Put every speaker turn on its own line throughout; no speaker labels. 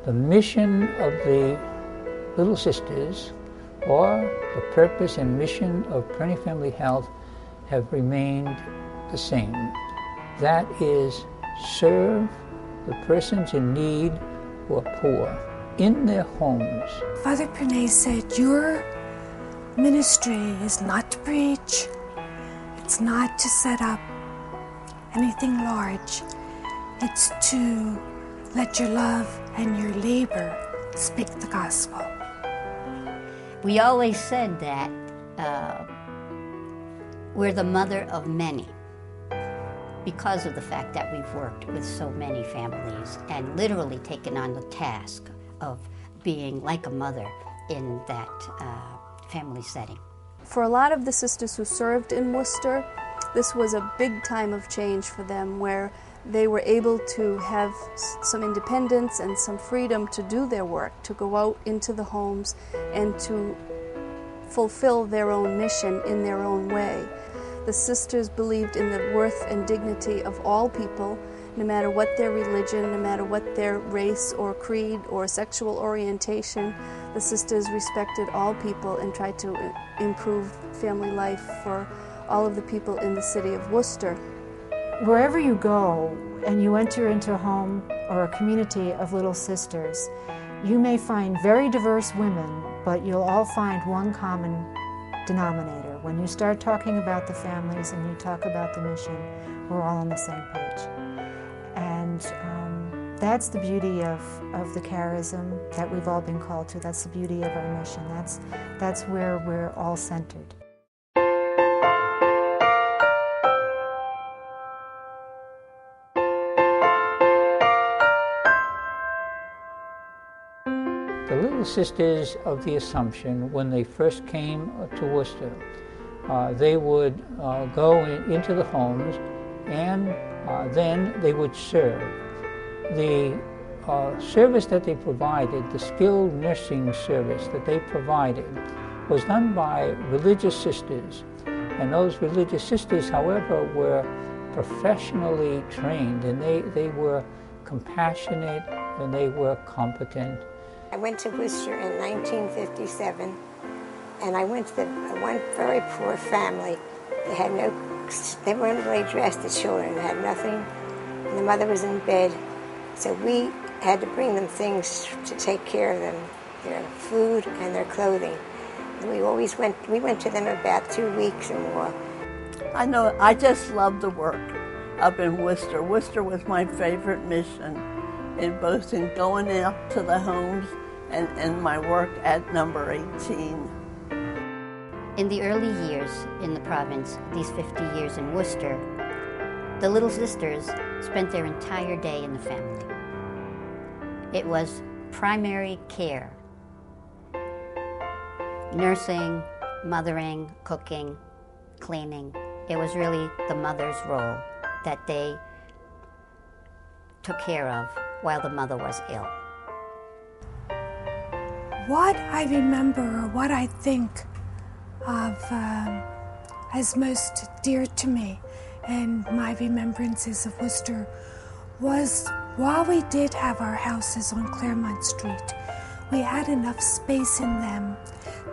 The mission of the Little Sisters, or the purpose and mission of Pernet Family Health, have remained the same. That is, serve the persons in need who are poor in their homes.
Father Pernet said, your ministry is not to preach, it's not to set up anything large, it's to let your love and your labor speak the gospel.
We always said that we're the mother of many because of the fact that we've worked with so many families and literally taken on the task of being like a mother in that family setting.
For a lot of the sisters who served in Worcester, this was a big time of change for them, where they were able to have some independence and some freedom to do their work, to go out into the homes and to fulfill their own mission in their own way. The sisters believed in the worth and dignity of all people, no matter what their religion, no matter what their race or creed or sexual orientation. The sisters respected all people and tried to improve family life for all of the people in the city of Worcester.
Wherever you go and you enter into a home or a community of Little Sisters, you may find very diverse women, but you'll all find one common denominator. When you start talking about the families and you talk about the mission, we're all on the same page. And that's the beauty of the charism that we've all been called to. That's the beauty of our mission. That's where we're all centered.
The Little Sisters of the Assumption, when they first came to Worcester, they would go into the homes and then they would serve. The service that they provided, the skilled nursing service that they provided, was done by religious sisters. And those religious sisters, however, were professionally trained, and they were compassionate and they were competent.
I went to Worcester in 1957, and I went to one very poor family. They weren't really dressed, the children had nothing, and the mother was in bed. So we had to bring them things to take care of them, their food and their clothing. And we went to them about 2 weeks or more.
I just love the work up in Worcester. Worcester was my favorite mission, in both in going out to the homes and my work at number 18.
In the early years in the province, these 50 years in Worcester, the Little Sisters spent their entire day in the family. It was primary care, nursing, mothering, cooking, cleaning. It was really the mother's role that they took care of while the mother was ill.
What I remember, or what I think of as most dear to me and my remembrances of Worcester was, while we did have our houses on Claremont Street, we had enough space in them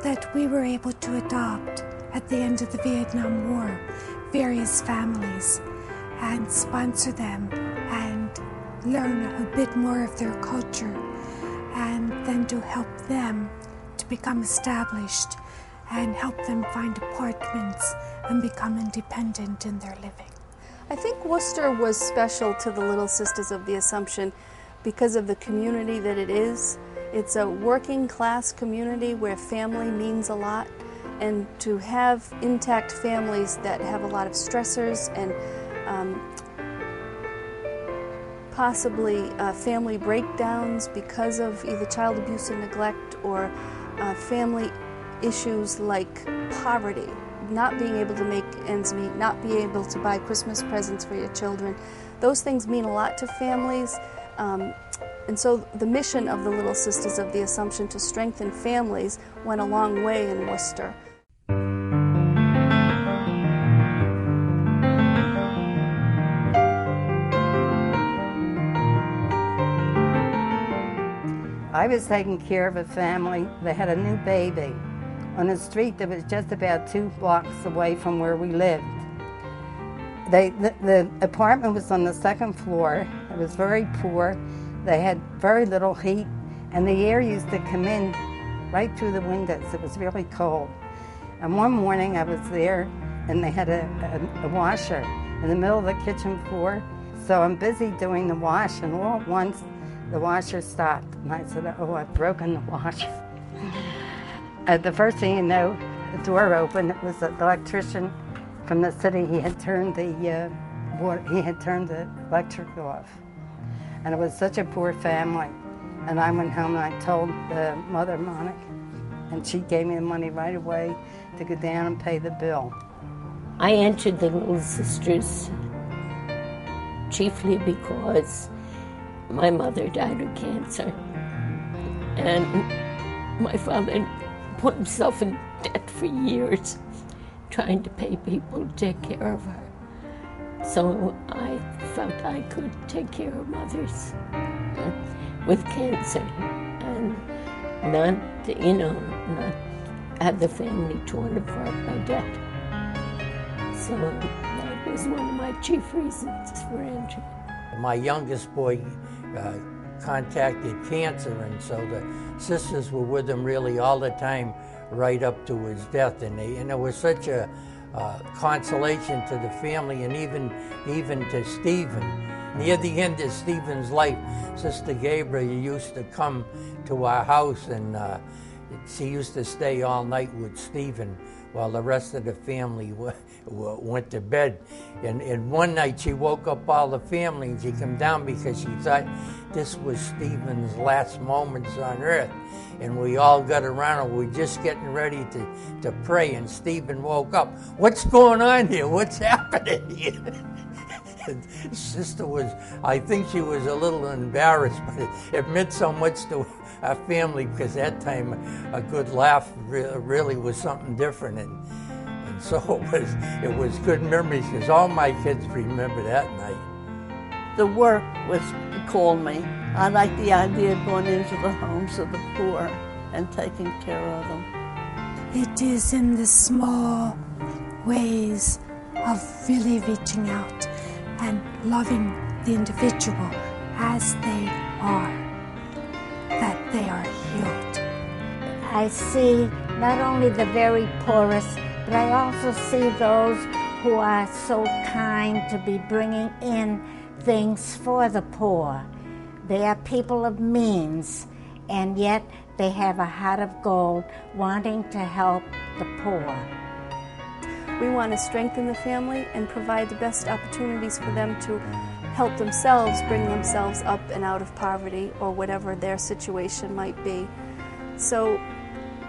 that we were able to adopt, at the end of the Vietnam War, various families and sponsor them and learn a bit more of their culture, and then to help them to become established and help them find apartments and become independent in their living.
I think Worcester was special to the Little Sisters of the Assumption because of the community that it is. It's a working class community where family means a lot, and to have intact families that have a lot of stressors and possibly family breakdowns because of either child abuse and neglect or family issues like poverty, not being able to make ends meet, not being able to buy Christmas presents for your children. Those things mean a lot to families. And so the mission of the Little Sisters of the Assumption to strengthen families went a long way in Worcester.
I was taking care of a family that had a new baby on a street that was just about 2 blocks away from where we lived. The apartment was on the 2nd floor. It was very poor. They had very little heat, and the air used to come in right through the windows. It was really cold. And one morning I was there, and they had a washer in the middle of the kitchen floor. So I'm busy doing the wash, and all at once the washer stopped. And I said, oh, I've broken the washer. The first thing you know, the door opened. It was the electrician from the city. He had turned the electric off. And it was such a poor family. And I went home and I told the mother, Monica, and she gave me the money right away to go down and pay the bill.
I entered the Little Sisters chiefly because my mother died of cancer. And my father put himself in debt for years trying to pay people to take care of her. So I felt I could take care of mothers with cancer and not have the family torn apart by debt. So that was one of my chief reasons for entering.
My youngest boy contacted cancer, and so the sisters were with him really all the time right up to his death, and it was such a consolation to the family, and even to Stephen. Near the end of Stephen's life, Sister Gabriel used to come to our house, and she used to stay all night with Stephen while the rest of the family went to bed. And one night she woke up all the family, and she came down because she thought this was Stephen's last moments on earth. And we all got around, and we were just getting ready to pray, and Stephen woke up. What's going on here? What's happening here? Sister I think she was a little embarrassed, but it meant so much to our family, because that time a good laugh really was something different, and so it was good memories, because all my kids remember that night.
The work called me. I like the idea of going into the homes of the poor and taking care of them.
It is in the small ways of really reaching out and loving the individual as they are that they are healed.
I see not only the very poorest, but I also see those who are so kind to be bringing in things for the poor. They are people of means, and yet they have a heart of gold, wanting to help the poor.
We want to strengthen the family and provide the best opportunities for them to help themselves, bring themselves up and out of poverty or whatever their situation might be. So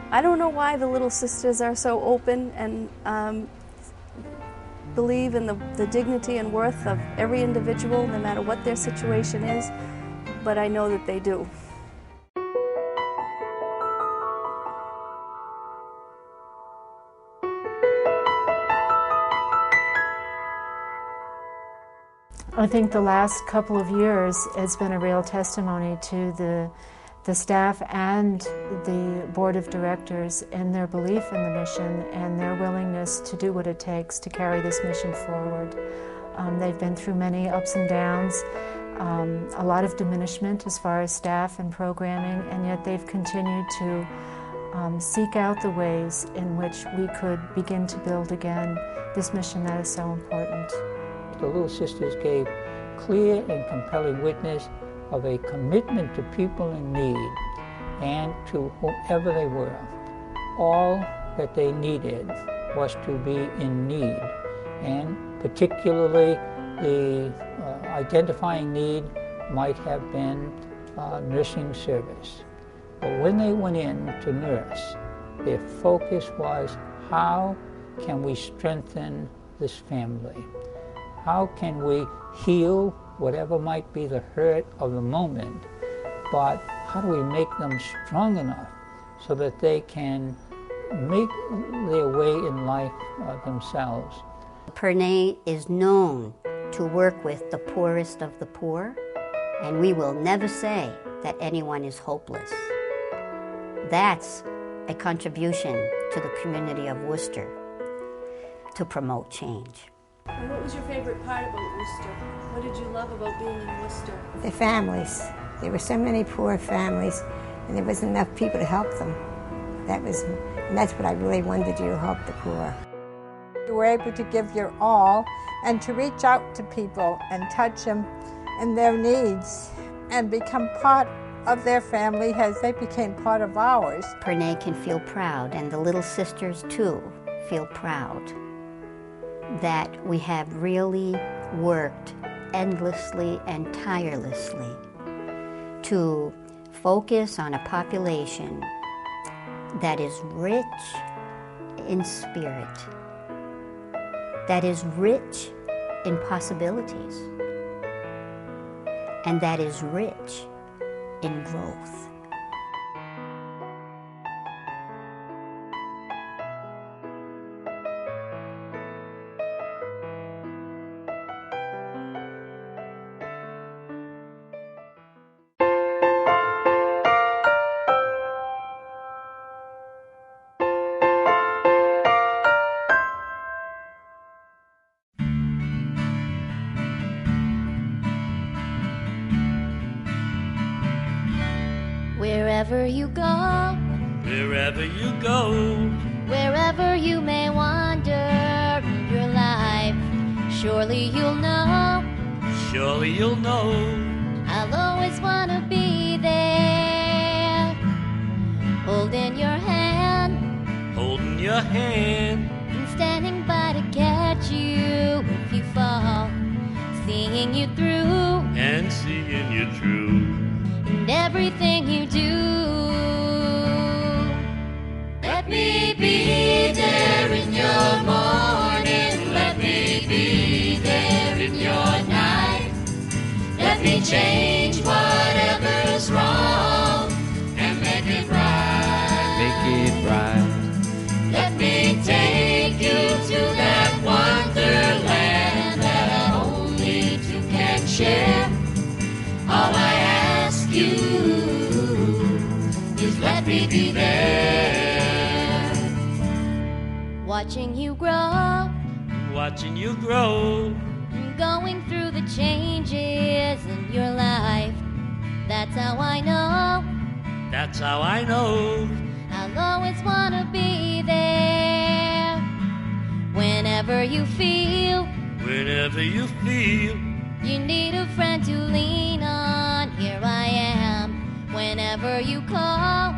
I don't know why the Little Sisters are so open and believe in the dignity and worth of every individual, no matter what their situation is, but I know that they do.
I think the last couple of years has been a real testimony to the staff and the board of directors and their belief in the mission and their willingness to do what it takes to carry this mission forward. They've been through many ups and downs, a lot of diminishment as far as staff and programming, and yet they've continued to seek out the ways in which we could begin to build again this mission that is so important.
The Little Sisters gave clear and compelling witness of a commitment to people in need and to whoever they were. All that they needed was to be in need, and particularly the identifying need might have been nursing service. But when they went in to nurse, their focus was, how can we strengthen this family? How can we heal whatever might be the hurt of the moment, but how do we make them strong enough so that they can make their way in life themselves?
Pernet is known to work with the poorest of the poor, and we will never say that anyone is hopeless. That's a contribution to the community of Worcester to promote change.
And what was your favorite part about Worcester? What did you love about being in Worcester?
The families. There were so many poor families, and there wasn't enough people to help them. And that's what I really wanted to do, help the poor.
You were able to give your all and to reach out to people and touch them in their needs and become part of their family as they became part of ours.
Pernet can feel proud, and the little sisters too feel proud that we have really worked endlessly and tirelessly to focus on a population that is rich in spirit, that is rich in possibilities, and that is rich in growth.
Wherever you go,
wherever you go,
wherever you may wander in your life, surely you'll know,
surely you'll know,
I'll always want to be there, holding your hand, and standing by to catch you if you fall, seeing you through,
and seeing you through.
And everything you do. Let me be there in your morning, let me be there in your night. Let me change whatever's wrong and make it right.
Make it right.
Let me take you to that wonderland that only two can share. All I ask you is let me be there, watching you grow, going through the changes in your life. That's how I know, I'll always want to be there. Whenever you feel you need a friend to lean on, here I am. Whenever you call,